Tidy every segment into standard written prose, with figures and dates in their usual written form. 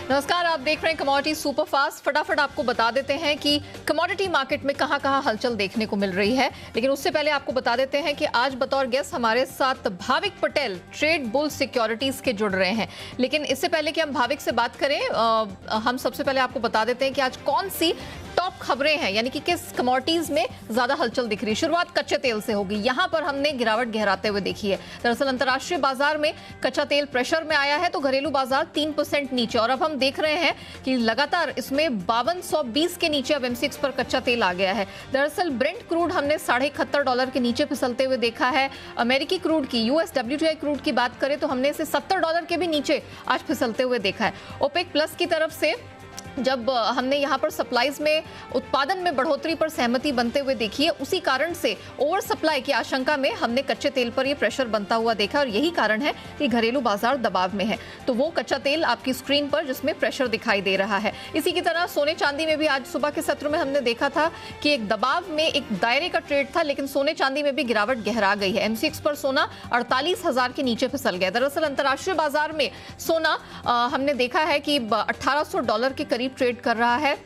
नमस्कार, आप देख रहे हैं कमोडिटी सुपरफास्ट। फटाफट आपको बता देते हैं कि कमोडिटी मार्केट में कहां हलचल देखने को मिल रही है। लेकिन उससे पहले आपको बता देते हैं कि आज बतौर गेस्ट हमारे साथ Bhavik Patel trade bull securities के जुड़ रहे हैं। लेकिन इससे पहले कि हम भाविक से बात करें, हम सबसे पहले आपको बता देते हैं कि आज कौन सी टॉप खबरें हैं, यानी कि किस कमोडिटीज में ज्यादा हलचल दिख रही है। शुरुआत कच्चे तेल से होगी। यहां पर हमने गिरावट गहराते हुए देखी है। दरअसल अंतर्राष्ट्रीय बाजार में कच्चा तेल प्रेशर में आया है तो घरेलू बाजार 3% नीचे, और अब हम देख रहे हैं कि लगातार इसमें 5220 के नीचे अब MCX पर कच्चा तेल आ गया है। दरअसल ब्रेंट क्रूड हमने $71.5 के नीचे फिसलते हुए देखा है। अमेरिकी क्रूड की US WTI क्रूड की बात करें तो हमने इसे $70 के भी नीचे आज फिसलते हुए देखा है। ओपेक प्लस की तरफ से जब हमने यहाँ पर सप्लाईज में उत्पादन में बढ़ोतरी पर सहमति बनते हुए देखी है, उसी कारण से ओवर सप्लाई की आशंका में हमने कच्चे तेल पर यह प्रेशर बनता हुआ देखा, और यही कारण है कि घरेलू बाजार दबाव में है। तो वो कच्चा तेल आपकी स्क्रीन पर जिसमें प्रेशर दिखाई दे रहा है। इसी की तरह सोने चांदी में भी आज सुबह के सत्र में हमने देखा था कि एक दबाव में एक दायरे का ट्रेड था, लेकिन सोने चांदी में भी गिरावट गहरा गई है। MCX पर सोना 48,000 के नीचे फिसल गया। दरअसल अंतर्राष्ट्रीय बाजार में सोना हमने देखा है कि $1800 के करीब ट्रेड कर रहा है।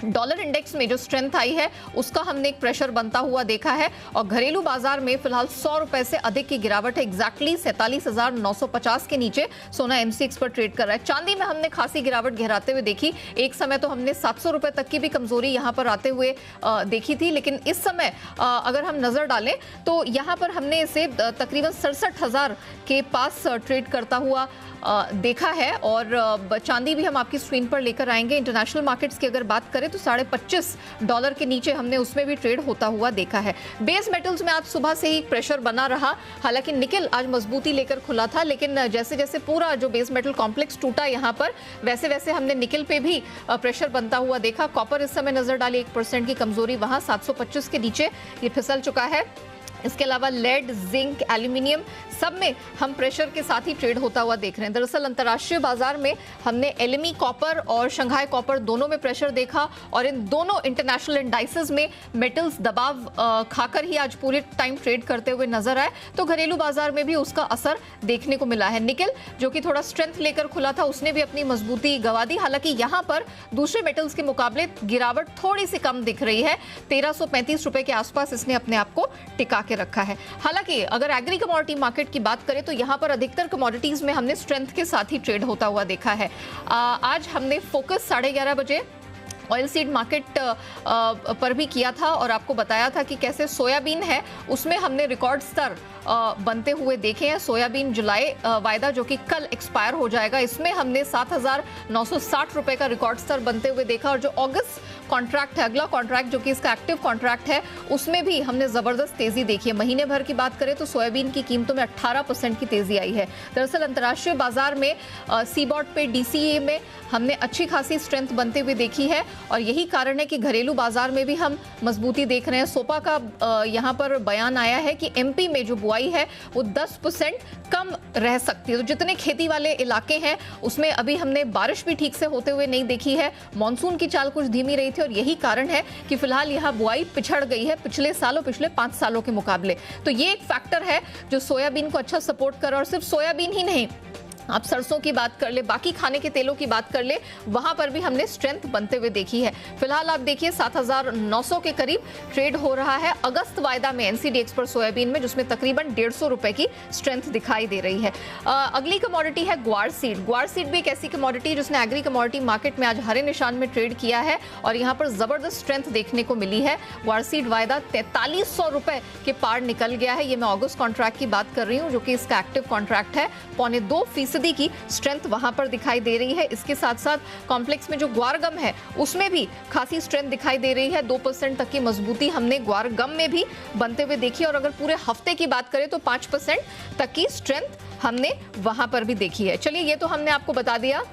डॉलर इंडेक्स में जो स्ट्रेंथ आई है उसका हमने एक प्रेशर बनता हुआ देखा है, और घरेलू बाजार में फिलहाल 100 रुपए से अधिक की गिरावट है। एग्जैक्टली 47,950 के नीचे सोना MCX पर ट्रेड कर रहा है। चांदी में हमने खासी गिरावट गहराते हुए देखी। एक समय तो हमने 700 रुपए तक की भी कमजोरी यहां पर आते हुए देखी थी, लेकिन इस समय अगर हम नजर डालें तो यहां पर हमने इसे तकरीबन 67,000 के पास ट्रेड करता हुआ देखा है। और चांदी भी हम आपकी स्क्रीन पर लेकर आएंगे। इंटरनेशनल मार्केट्स की अगर बात करें तो $25 के नीचे हमने उसमें भी ट्रेड होता हुआ देखा है। बेस मेटल्स में आज सुबह से ही प्रेशर बना रहा। हालांकि निकेल आज मजबूती लेकर खुला था, लेकिन जैसे जैसे पूरा जो बेस मेटल कॉम्प्लेक्स टूटा यहाँ पर, वैसे वैसे हमने निकेल पे भी प्रेशर बनता हुआ देखा। कॉपर इस समय नजर डाली 1% की कमजोरी, वहां 725 के नीचे ये फिसल चुका है। इसके अलावा लेड, जिंक, एल्यूमिनियम सब में हम प्रेशर के साथ ही ट्रेड होता हुआ देख रहे हैं। दरअसल अंतर्राष्ट्रीय बाजार में हमने LME कॉपर और शंघाई कॉपर दोनों में प्रेशर देखा, और इन दोनों इंटरनेशनल इंडाइसेस में मेटल्स दबाव खाकर ही आज पूरे टाइम ट्रेड करते हुए नजर आए। तो घरेलू बाजार में भी उसका असर देखने को मिला है। निकेल जो कि थोड़ा स्ट्रेंथ लेकर खुला था, उसने भी अपनी मजबूती गंवा दी। हालांकि यहाँ पर दूसरे मेटल्स के मुकाबले गिरावट थोड़ी सी कम दिख रही है। 1335 रुपए के आसपास इसने अपने आप को टिका के रखा है। हालांकि अगर एग्री कमोडिटी मार्केट की बात करें तो यहां पर अधिकतर कमोडिटीज में हमने स्ट्रेंथ के साथ ही ट्रेड होता हुआ देखा है। आज हमने फोकस 11:30 बजे ऑयल सीड मार्केट पर भी किया था, और आपको बताया था कि कैसे सोयाबीन है उसमें हमने रिकॉर्ड स्तर बनते हुए देखे हैं। सोयाबीन जुलाई वायदा जो कि कल एक्सपायर हो जाएगा, इसमें हमने 7,960 रुपए का रिकॉर्ड स्तर बनते हुए देखा। और जो अगस्त कॉन्ट्रैक्ट है, अगला कॉन्ट्रैक्ट जो कि इसका एक्टिव कॉन्ट्रैक्ट है, उसमें भी हमने जबरदस्त तेजी देखी है। महीने भर की बात करें तो सोयाबीन की कीमतों में 18% की तेजी आई है। दरअसल अंतर्राष्ट्रीय बाजार में सीबॉट पे DCA में हमने अच्छी खासी स्ट्रेंथ बनते हुए देखी है, और यही कारण है कि घरेलू बाजार में भी हम मजबूती देख रहे हैं। सोपा का यहाँ पर बयान आया है कि MP में जो बुआई है वो 10% कम रह सकती है। तो जितने खेती वाले इलाके हैं उसमें अभी हमने बारिश भी ठीक से होते हुए नहीं देखी है। मॉनसून की चाल कुछ धीमी रही थी, और यही कारण है कि फिलहाल यहाँ बुआई पिछड़ गई है पिछले 5 सालों के मुकाबले। तो ये एक फैक्टर है जो सोयाबीन को अच्छा सपोर्ट कर रहा है। और सिर्फ सोयाबीन ही नहीं, आप सरसों की बात कर ले, बाकी खाने के तेलों की बात कर ले, वहां पर भी हमने स्ट्रेंथ बनते हुए देखी है। फिलहाल आप देखिए 7,900 के करीब ट्रेड हो रहा है अगस्त वायदा में NCDX पर सोयाबीन में, जिसमें तकरीबन 150 रुपए की स्ट्रेंथ दिखाई दे रही है। अगली कमोडिटी है ग्वार सीड। ग्वार सीड भी एक ऐसी कमोडिटी जिसने एग्री कमोडिटी मार्केट में आज हरे निशान में ट्रेड किया है, और यहाँ पर जबरदस्त स्ट्रेंथ देखने को मिली है। ग्वार सीड वायदा 4300 रुपए के पार निकल गया है। ये मैं अगस्त कॉन्ट्रैक्ट की बात कर रही हूँ, जो कि इसका एक्टिव कॉन्ट्रैक्ट है। 0.25% की स्ट्रेंथ वहां पर दिखाई दे रही है। इसके साथ साथ कॉम्प्लेक्स में जो ग्वारगम है उसमें भी खासी स्ट्रेंथ दिखाई दे रही है। 2% तक की मजबूती हमने ग्वारगम में भी बनते हुए देखी, और अगर पूरे हफ्ते की बात करें तो 5% तक की स्ट्रेंथ हमने वहां पर भी देखी है। चलिए, ये तो हमने आपको बता दिया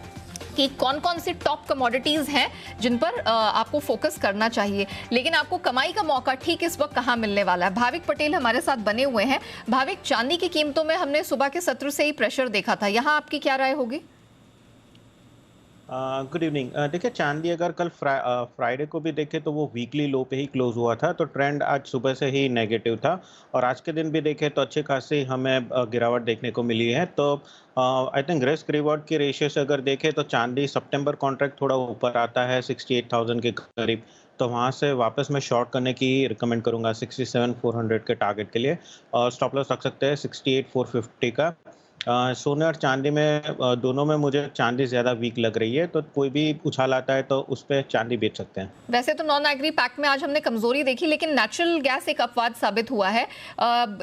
कि कौन कौन सी टॉप कमोडिटीज हैं जिन पर आपको फोकस करना चाहिए। लेकिन आपको कमाई का मौका ठीक इस वक्त कहां मिलने वाला है। भाविक पटेल हमारे साथ बने हुए हैं। भाविक, चांदी की कीमतों में हमने सुबह के सत्र से ही प्रेशर देखा था, यहां आपकी क्या राय होगी? Good evening. देखिए, चांदी अगर कल फ्राइडे को भी देखें तो वो वीकली लो पे ही क्लोज हुआ था, तो ट्रेंड आज सुबह से ही नेगेटिव था। और आज के दिन भी देखें तो अच्छी खासी हमें गिरावट देखने को मिली है। तो आई थिंक रिस्क रिवॉर्ड की रेशियो से अगर देखें तो चांदी सितंबर कॉन्ट्रैक्ट थोड़ा ऊपर आता है 68,000 के करीब, तो वहाँ से वापस मैं शॉर्ट करने की रिकमेंड करूंगा 67,400 के टारगेट के लिए। और स्टॉप लॉस रख सकते हैं 68,450 का। सोने और चांदी में दोनों में मुझे चांदी ज़्यादा वीक लग रही है, तो कोई भी उछाल आता है तो उस पे चांदी बेच सकते हैं। वैसे तो नॉन एग्री पैक में आज हमने कमजोरी देखी, लेकिन नेचुरल गैस एक अपवाद साबित हुआ है।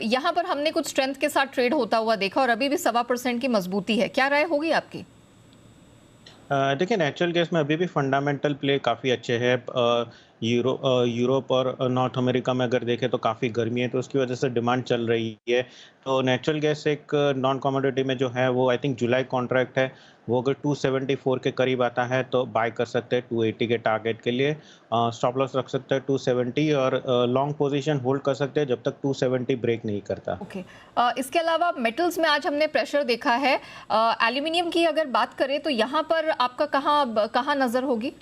यहाँ पर हमने कुछ स्ट्रेंथ के साथ ट्रेड होता हुआ देखा और अभी भी 1.25% की मजबूती है। क्या राय होगी आपकी? देखिए, नेचुरल गैस में अभी भी फंडामेंटल प्ले काफ़ी अच्छे हैं। यूरोप और नॉर्थ अमेरिका में अगर देखें तो काफ़ी गर्मी है, तो उसकी वजह से डिमांड चल रही है। तो नेचुरल गैस एक नॉन कमोडिटी में जो है वो आई थिंक जुलाई कॉन्ट्रैक्ट है, वो अगर 274 के करीब आता है तो बाय कर सकते हैं 280 के टारगेट के लिए। स्टॉप लॉस रख सकते हैं 270 और लॉन्ग पोजीशन होल्ड कर सकते हैं जब तक 270 ब्रेक नहीं करता। ओके। इसके अलावा मेटल्स में आज हमने प्रेशर देखा है। एल्यूमिनियम की अगर बात करें तो यहाँ पर आपका कहाँ कहाँ नजर होगी?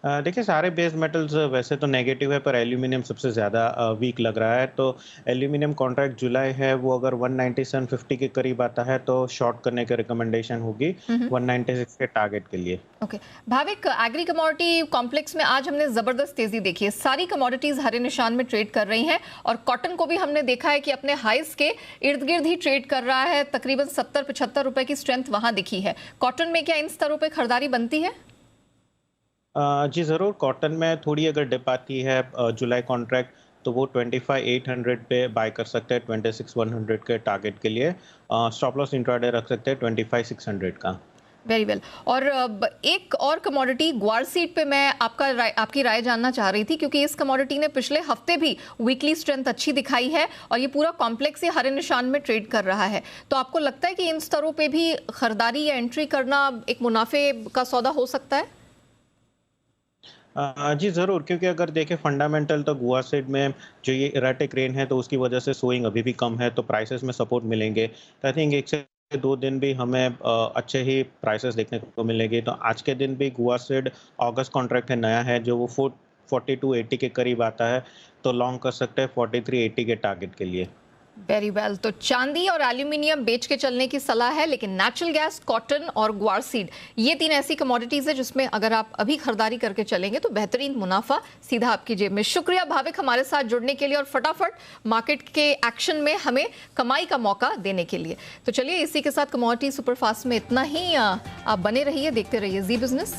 देखिए, सारे बेस मेटल्स वैसे तो नेगेटिव है, पर एल्यूमिनियम सबसे ज़्यादा वीक लग रहा है। तो एल्यूमिनियम कॉन्ट्रैक्ट जुलाई है, वो अगर 197.50 के करीब आता है तो शॉर्ट करने की रिकमेंडेशन होगी 196 के टारगेट के लिए। Okay. Bhavik, agree commodity complex में आज हमने जबरदस्त तेजी देखी है। सारी कमोडिटीज हरे निशान में ट्रेड कर रही हैं और कॉटन को भी हमने देखा है कि अपने हाईस के इर्द गिर्द ही ट्रेड कर रहा है। तकरीबन 70-75 रुपए की स्ट्रेंथ वहां दिखी है। कॉटन में क्या इन स्तरों पर खरीदारी बनती है? जी ज़रूर, कॉटन में थोड़ी अगर डिप आती है जुलाई कॉन्ट्रैक्ट, तो वो 25,800 पे बाय कर सकते हैं 26,100 के टारगेट के लिए। स्टॉप लॉस इंट्राडे रख सकते हैं 25,600 का। Very well. और एक और कमोडिटी ग्वार सीड पे मैं आपकी राय जानना चाह रही थी, क्योंकि इस कमोडिटी ने पिछले हफ्ते भी वीकली स्ट्रेंथ अच्छी दिखाई है और ये पूरा कॉम्प्लेक्स ही हरे निशान में ट्रेड कर रहा है। तो आपको लगता है कि इन स्तरों पे भी खरीदारी या एंट्री करना एक मुनाफे का सौदा हो सकता है? जी ज़रूर, क्योंकि अगर देखें फंडामेंटल तो गुआ सेड में जो ये इरेटिक रेन है तो उसकी वजह से सोइंग अभी भी कम है, तो प्राइसेस में सपोर्ट मिलेंगे। तो आई थिंक 1 से 2 दिन भी हमें अच्छे ही प्राइसेस देखने को मिलेंगे। तो आज के दिन भी गुआ सेड अगस्त कॉन्ट्रैक्ट है, नया है, जो वो 4280 के करीब आता है, तो लॉन्ग कर सकते हैं 4380 के टारगेट के लिए। Very well. तो चांदी और एल्यूमिनियम बेच के चलने की सलाह है, लेकिन नेचुरल गैस, कॉटन और ग्वार सीड, ये 3 ऐसी कमोडिटीज है जिसमें अगर आप अभी खरीदारी करके चलेंगे तो बेहतरीन मुनाफा सीधा आपकी जेब में। शुक्रिया भाविक हमारे साथ जुड़ने के लिए और फटाफट मार्केट के एक्शन में हमें कमाई का मौका देने के लिए। तो चलिए, इसी के साथ कमोडिटी सुपरफास्ट में इतना ही। आप बने रहिए, देखते रहिए जी बिजनेस।